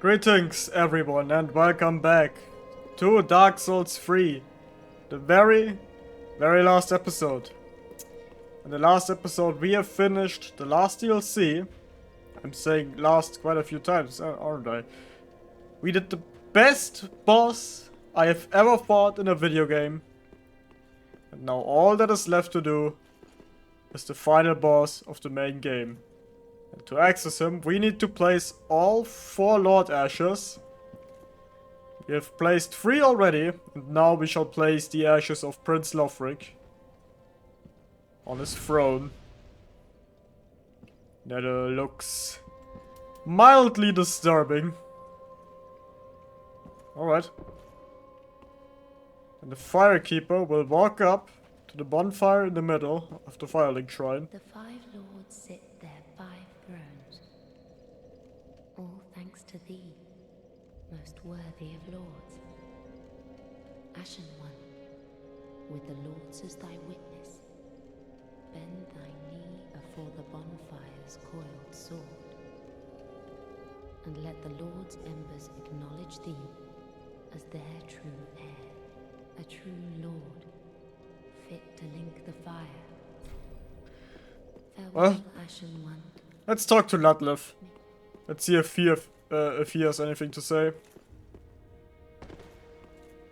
Greetings everyone and welcome back to Dark Souls 3. The very last episode. In the last episode we have finished the last DLC. I'm saying last quite a few times, aren't I? We did the best boss I have ever fought in a video game. And now all that is left to do is the final boss of the main game. And to access him, we need to place all 4 Lord Ashes. We have placed 3 already, and now we shall place the ashes of Prince Lothric on his throne. That looks mildly disturbing. Alright. And the Firekeeper will walk up to the bonfire in the middle of the Firelink Shrine. The 5 lords sit their 5 thrones, all thanks to thee, most worthy of lords. Ashen One, with the lords as thy witness, bend thy knee afore the bonfire's coiled sword, and let the lords' embers acknowledge thee as their true heir, a true lord, fit to link the fire. Farewell, Ashen One. Let's talk to Ludlif. Let's see if he has anything to say.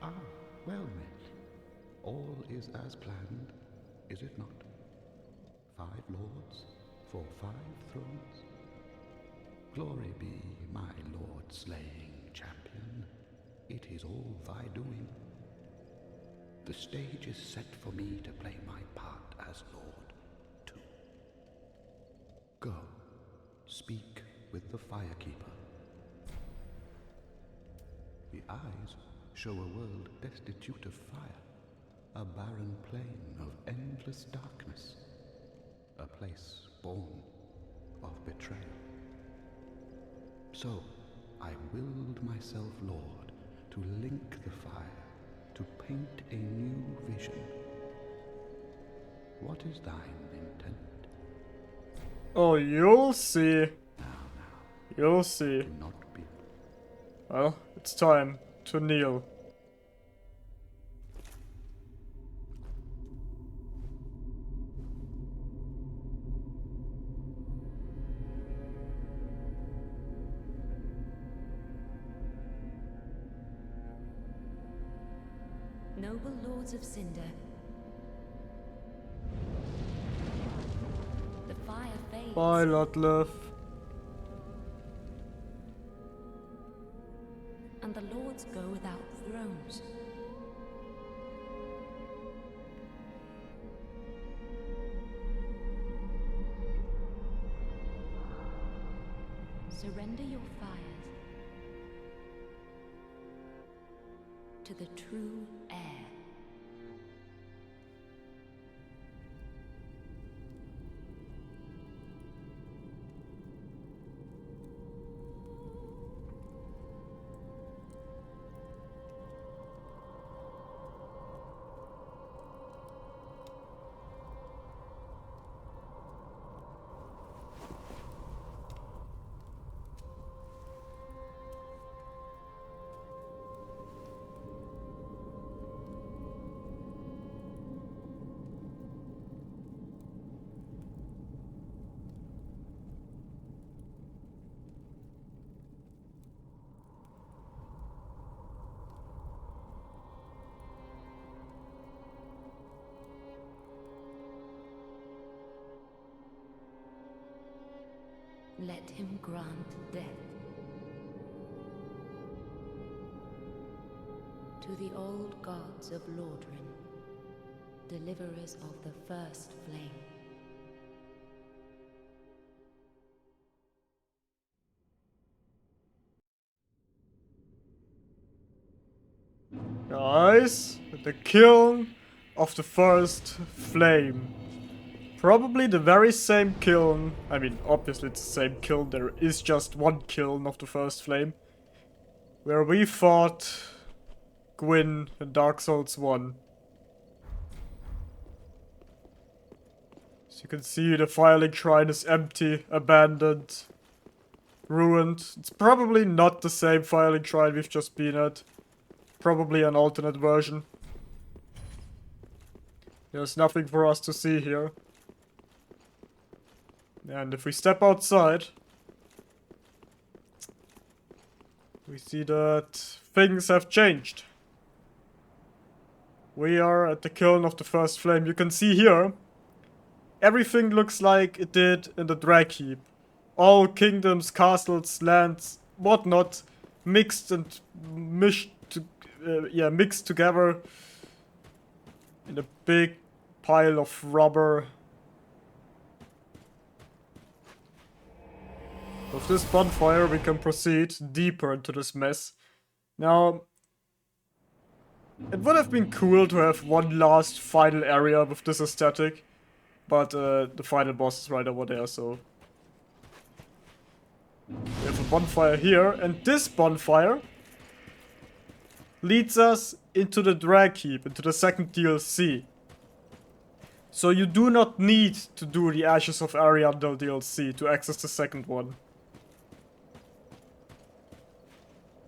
Ah, well met. All is as planned, is it not? 5 lords for 5 thrones. Glory be, my lord slaying champion. It is all thy doing. The stage is set for me to play my part as lord, too. Go, speak with the Firekeeper. The eyes show a world destitute of fire, a barren plain of endless darkness, a place born of betrayal. So, I willed myself lord to link the fire, to paint a new vision. What is thine intent? Oh, you'll see. Now, You'll see. do not be. Well, it's time to kneel. Noble Lords of Cinder, the fire fades. Bye, Ludlif. And the lords go without thrones. Surrender your fires to the true heir. Let him grant death to the old gods of Lordran, deliverers of the first flame. Guys, the kiln of the first flame. Probably the very same kiln. I mean, obviously it's the same kiln. There is just one kiln of the first flame. Where we fought Gwyn in Dark Souls 1. As you can see, the Firelink Shrine is empty, abandoned. ruined. It's probably not the same Firelink Shrine we've just been at. Probably an alternate version. There's nothing for us to see here. And if we step outside, we see that things have changed. We are at the Kiln of the First Flame. You can see here, everything looks like it did in the Drag Heap. All kingdoms, castles, lands, whatnot, mixed and mixed together in a big pile of rubber. With this bonfire, we can proceed deeper into this mess. Now, it would have been cool to have one last final area with this aesthetic, but the final boss is right over there, so... We have a bonfire here, and this bonfire leads us into the Drag Heap, into the second DLC. So you do not need to do the Ashes of Ariandel DLC to access the second one.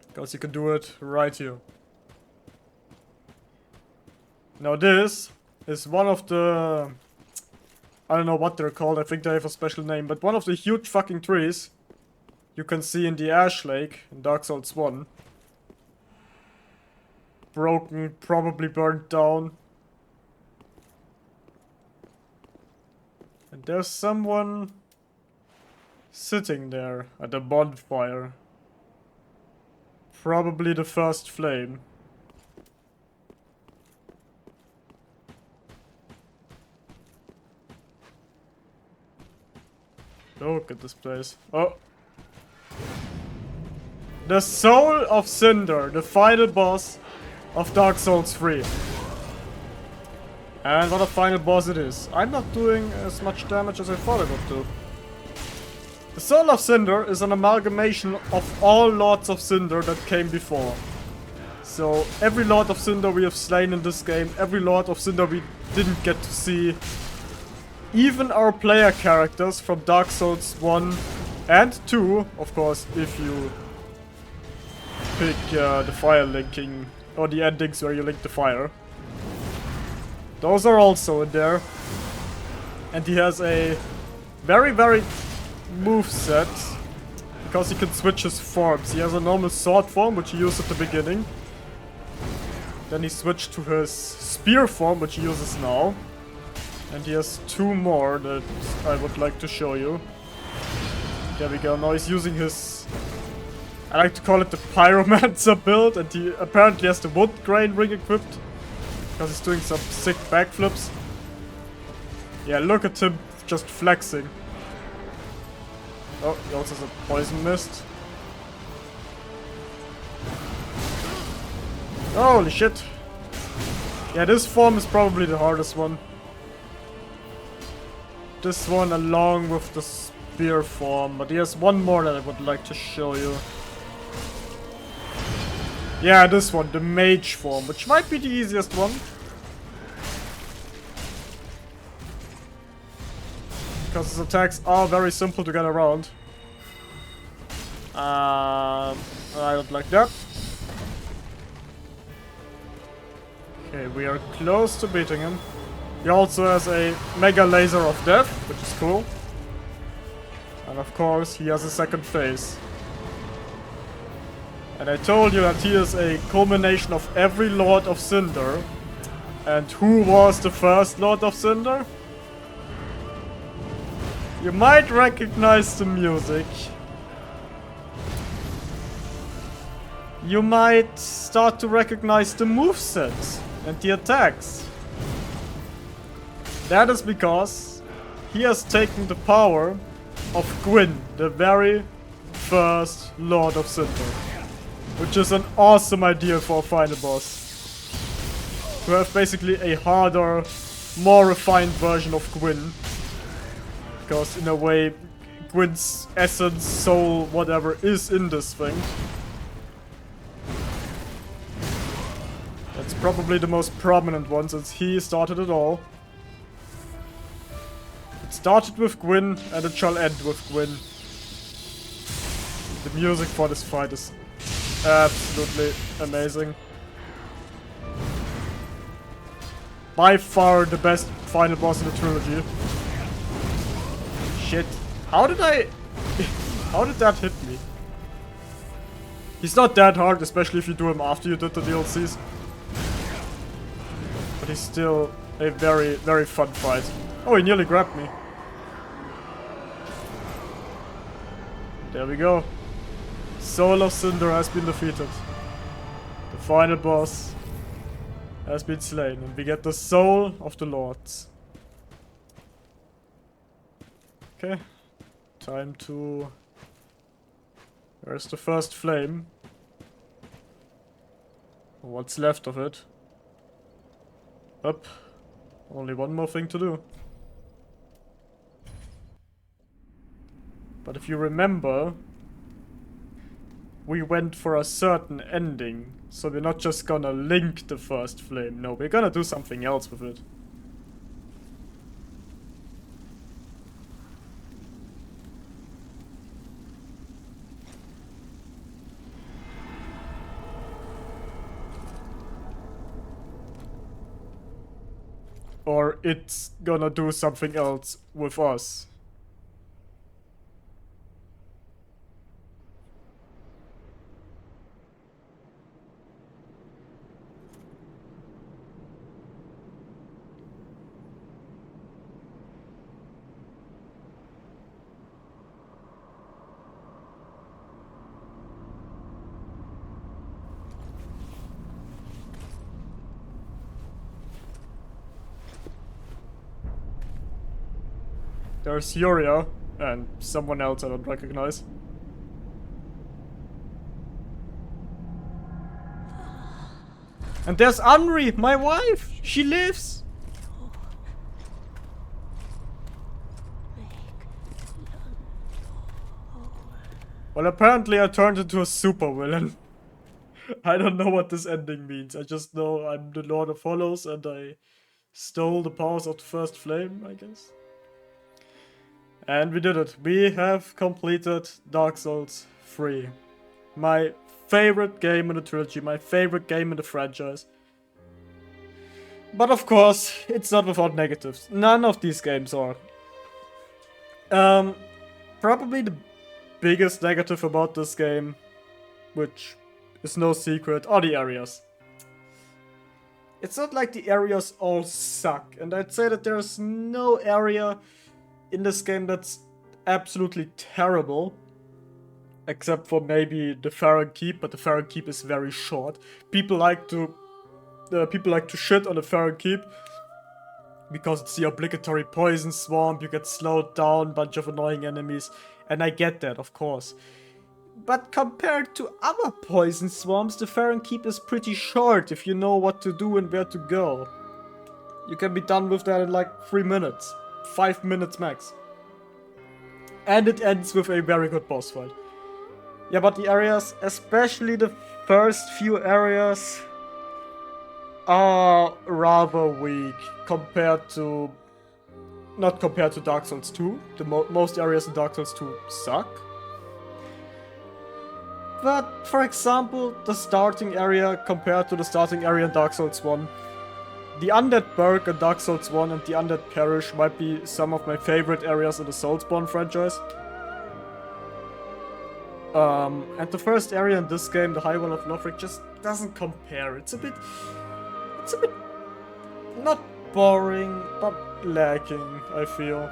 Because you can do it right here. Now this is one of the... I don't know what they're called, I think they have a special name, but one of the huge fucking trees you can see in the Ash Lake in Dark Souls 1. Broken, probably burnt down. And there's someone sitting there at a bonfire. Probably the first flame. Look at this place. Oh. The Soul of Cinder, the final boss of Dark Souls 3. And what a final boss it is. I'm not doing as much damage as I thought I would do. The Soul of Cinder is an amalgamation of all Lords of Cinder that came before. So every Lord of Cinder we have slain in this game, every Lord of Cinder we didn't get to see. Even our player characters from Dark Souls 1 and 2, of course, if you pick the fire linking, or the endings where you link the fire. Those are also in there. And he has a very, very moveset, because he can switch his forms. He has a normal sword form, which he used at the beginning. Then he switched to his spear form, which he uses now. And he has two more that I would like to show you. There we go, now he's using his... I like to call it the Pyromancer build, and he apparently has the wood grain ring equipped. Because he's doing some sick backflips. Yeah, look at him just flexing. Oh, he also has a poison mist. Holy shit. Yeah, this form is probably the hardest one. This one along with the spear form, but he has one more that I would like to show you. Yeah, this one, the mage form, which might be the easiest one. Because his attacks are very simple to get around. I don't like that. Okay, we are close to beating him. He also has a Mega Laser of Death, which is cool. And of course, he has a second phase. And I told you that he is a culmination of every Lord of Cinder. And who was the first Lord of Cinder? You might recognize the music. You might start to recognize the movesets and the attacks. That is because he has taken the power of Gwyn, the very first Lord of Cinder. Which is an awesome idea for a final boss. To have basically a harder, more refined version of Gwyn. Because in a way, Gwyn's essence, soul, whatever, is in this thing. That's probably the most prominent one, since he started it all. It started with Gwyn, and it shall end with Gwyn. music for this fight is absolutely amazing. By far the best final boss in the trilogy. Shit. How did that hit me? He's not that hard, especially if you do him after you did the DLCs. But he's still a very, very fun fight. Oh, he nearly grabbed me. There we go. Soul of Cinder has been defeated. The final boss has been slain. And we get the soul of the Lords. Okay. Time to... Where's the first flame? What's left of it? Up. Only one more thing to do. But if you remember, we went for a certain ending. So we're not just gonna link the first flame. No, we're gonna do something else with it. Or it's gonna do something else with us. There's Yuria and someone else I don't recognize. And there's Anri, my wife! She lives! Well, apparently I turned into a super villain. I don't know what this ending means. I just know I'm the Lord of Hollows and I stole the powers of the first flame, I guess. And we did it. We have completed Dark Souls 3. My favorite game in the trilogy, my favorite game in the franchise. But of course, it's not without negatives. None of these games are. Probably the biggest negative about this game, which is no secret, are the areas. It's not like the areas all suck, and I'd say that there's no area in this game that's absolutely terrible. Except for maybe the Farron Keep, but the Farron Keep is very short. People like to shit on the Farron Keep because it's the obligatory poison swamp, you get slowed down, bunch of annoying enemies, and I get that, of course. But compared to other poison swamps, the Farron Keep is pretty short if you know what to do and where to go. You can be done with that in like 3 minutes. 5 minutes max. And it ends with a very good boss fight. Yeah, but the areas, especially the first few areas, are rather weak compared to... Not compared to Dark Souls 2. Most areas in Dark Souls 2 suck. But, for example, the starting area compared to the starting area in Dark Souls 1. The Undead Burg in Dark Souls 1 and the Undead Parish might be some of my favorite areas in the Soulsborne franchise. And the first area in this game, the High Wall of Lothric, just doesn't compare. It's a bit not boring, but lacking, I feel.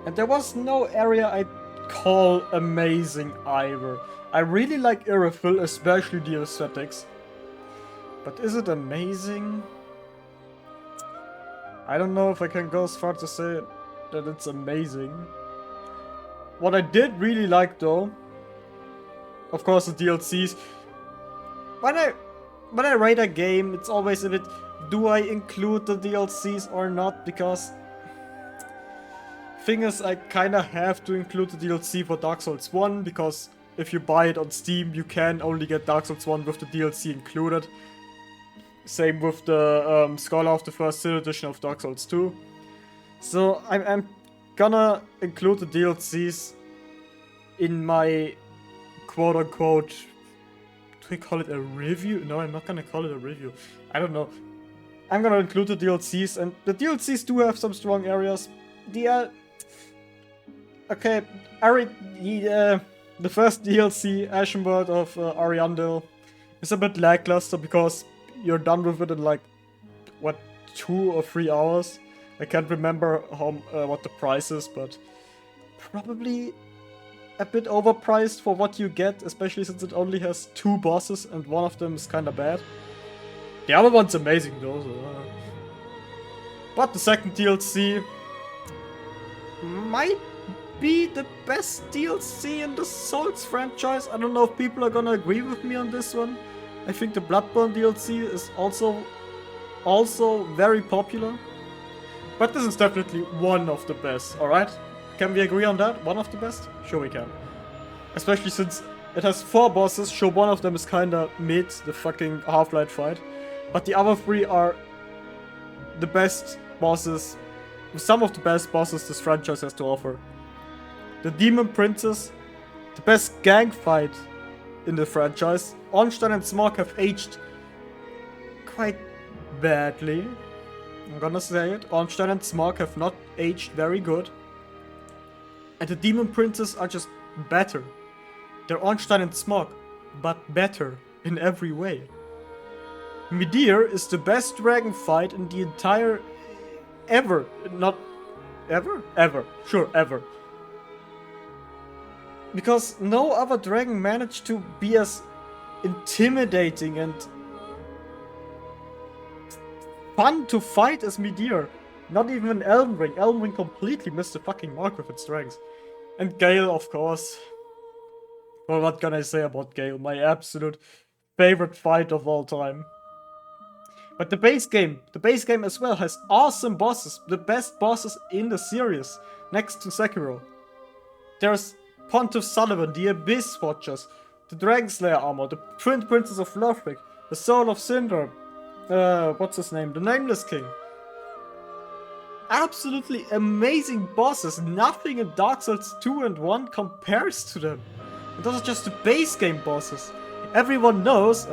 And there was no area I'd call amazing either. I really like Irothil, especially the aesthetics. But is it amazing? I don't know if I can go as far to say that it's amazing. What I did really like though, of course the DLCs. When I rate a game, it's always a bit, do I include the DLCs or not? Because thing is, I kinda have to include the DLC for Dark Souls 1, because if you buy it on Steam, you can only get Dark Souls 1 with the DLC included. Same with the Scholar of the First Sin edition of Dark Souls 2. So I'm gonna include the DLCs in my quote-unquote, do we call it a review? No, I'm not gonna call it a review. I don't know. I'm gonna include the DLCs, and the DLCs do have some strong areas. Okay, the first DLC, Ashen World of Ariandel, is a bit lackluster because you're done with it in like, what, 2 or 3 hours? I can't remember what the price is, but probably a bit overpriced for what you get, especially since it only has 2 bosses and one of them is kinda bad. The other one's amazing though, so, but the second DLC might be the best DLC in the Souls franchise. I don't know if people are gonna agree with me on this one. I think the Bloodborne DLC is also very popular. But this is definitely one of the best, alright? Can we agree on that? One of the best? Sure we can. Especially since it has 4 bosses, sure one of them is kinda mid, the fucking Half-Light fight. But the other 3 are the best bosses, some of the best bosses this franchise has to offer. The Demon Princess, the best gang fight in the franchise. Ornstein and Smog have aged quite badly. I'm gonna say it. Ornstein and Smog have not aged very good. And the Demon Princes are just better. They're Ornstein and Smog, but better in every way. Midir is the best dragon fight in the entire... ever. Not... ever? Ever. Sure, ever. Because no other dragon managed to be as intimidating and fun to fight as Midir. Not even in Elden Ring. Elden Ring completely missed the fucking mark with its dragons. And Gale, of course. Well, what can I say about Gale? My absolute favorite fight of all time. But the base game as well has awesome bosses. The best bosses in the series, next to Sekiro. There's Pontiff Sullivan, the Abyss Watchers, the Dragon Slayer armor, the Twin Princes of Lothric, the Soul of Cinder, what's his name? The Nameless King. Absolutely amazing bosses. Nothing in Dark Souls 2 and 1 compares to them. And those are just the base game bosses. Everyone knows,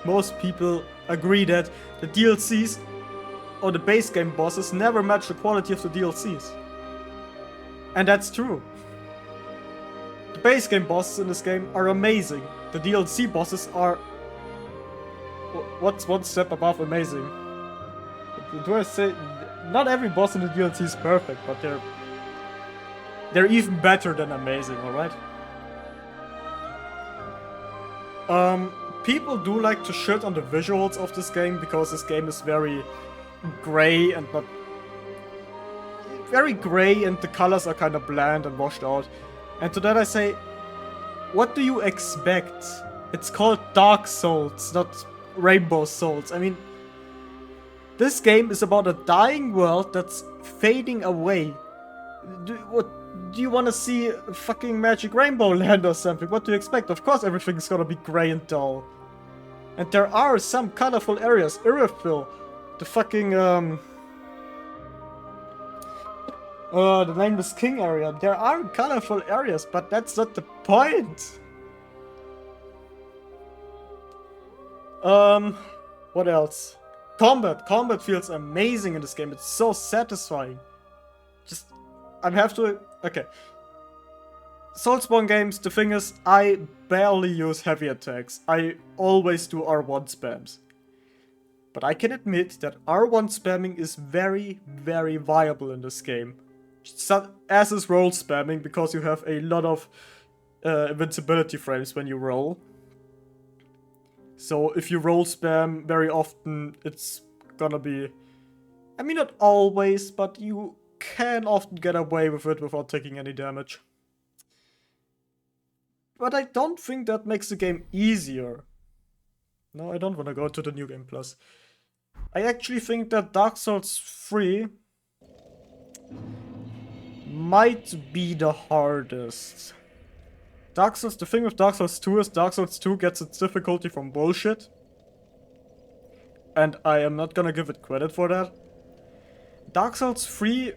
most people agree that the DLCs or the base game bosses never match the quality of the DLCs. And that's true. The base game bosses in this game are amazing. The DLC bosses are... what's one step above amazing? Do I say... not every boss in the DLC is perfect, but they're even better than amazing, alright? People do like to shit on the visuals of this game because this game is very gray and not... very gray and the colors are kind of bland and washed out. And to that I say, what do you expect? It's called Dark Souls, not Rainbow Souls. I mean, this game is about a dying world that's fading away. Do you want to see a fucking Magic Rainbow Land or something? What do you expect? Of course everything's gonna be grey and dull. And there are some colorful areas. Irithville, the fucking, the Nameless King area. There are colorful areas, but that's not the point. What else? Combat feels amazing in this game. It's so satisfying. Just, I have to... okay. Soulsborne games, the thing is, I barely use heavy attacks. I always do R1 spams. But I can admit that R1 spamming is very, very viable in this game. As is roll spamming, because you have a lot of invincibility frames when you roll. So if you roll spam very often, it's gonna be... I mean, not always, but you can often get away with it without taking any damage. But I don't think that makes the game easier. No, I don't want to go to the New Game Plus. I actually think that Dark Souls 3 might be the hardest. Dark Souls, the thing with Dark Souls 2 is Dark Souls 2 gets its difficulty from bullshit. And I am not gonna give it credit for that. Dark Souls 3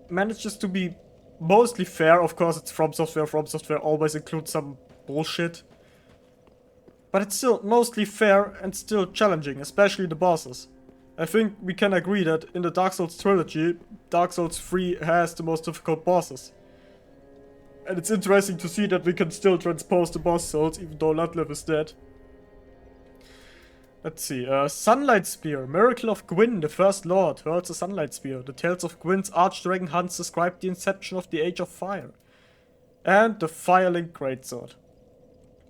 manages to be mostly fair. Of course, it's From Software. From Software always includes some bullshit. But it's still mostly fair and still challenging, especially the bosses. I think we can agree that in the Dark Souls trilogy, Dark Souls 3 has the most difficult bosses. And it's interesting to see that we can still transpose the boss souls even though Ludlov is dead. Let's see, Sunlight Spear, Miracle of Gwyn, the First Lord, hurls a Sunlight Spear. The tales of Gwyn's Archdragon hunts describe the inception of the Age of Fire. And the Firelink Greatsword.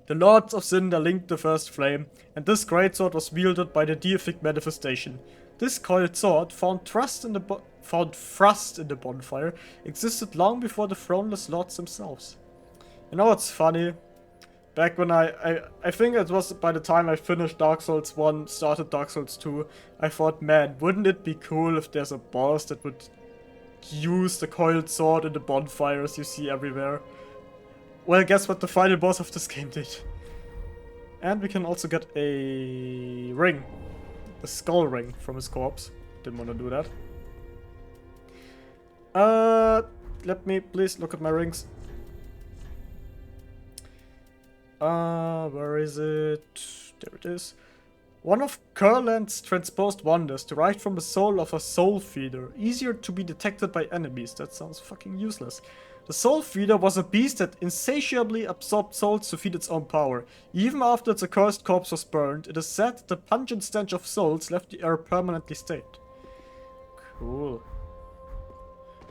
The Lords of Cinder linked the first flame, and this greatsword was wielded by the deific manifestation. This coiled sword, found thrust in the bonfire, existed long before the throneless lords themselves. You know what's funny? Back when I think it was by the time I finished Dark Souls 1, started Dark Souls 2, I thought, man, wouldn't it be cool if there's a boss that would use the coiled sword in the bonfires you see everywhere? Well, guess what the final boss of this game did? And we can also get a ring. A skull ring from his corpse. Didn't want to do that. Let me please look at my rings. Where is it? There it is. One of Kurland's transposed wonders, derived from the soul of a soul feeder. Easier to be detected by enemies. That sounds fucking useless. The Soul Feeder was a beast that insatiably absorbed souls to feed its own power. Even after its accursed corpse was burned, it is said that the pungent stench of souls left the air permanently stained. Cool.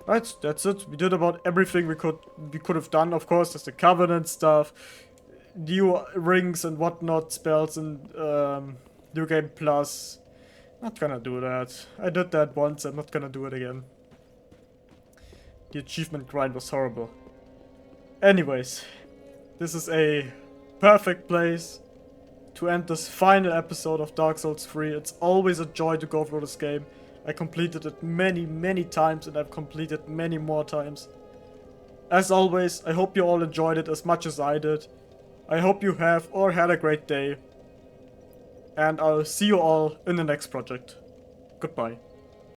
Right, that's it. We did about everything we could have done. Of course, there's the Covenant stuff, new rings and whatnot, spells and New Game Plus. Not gonna do that. I did that once, I'm not gonna do it again. The achievement grind was horrible. Anyways, this is a perfect place to end this final episode of Dark Souls 3. It's always a joy to go through this game. I completed it many, many times and I've completed many more times. As always, I hope you all enjoyed it as much as I did. I hope you have or had a great day. And I'll see you all in the next project. Goodbye.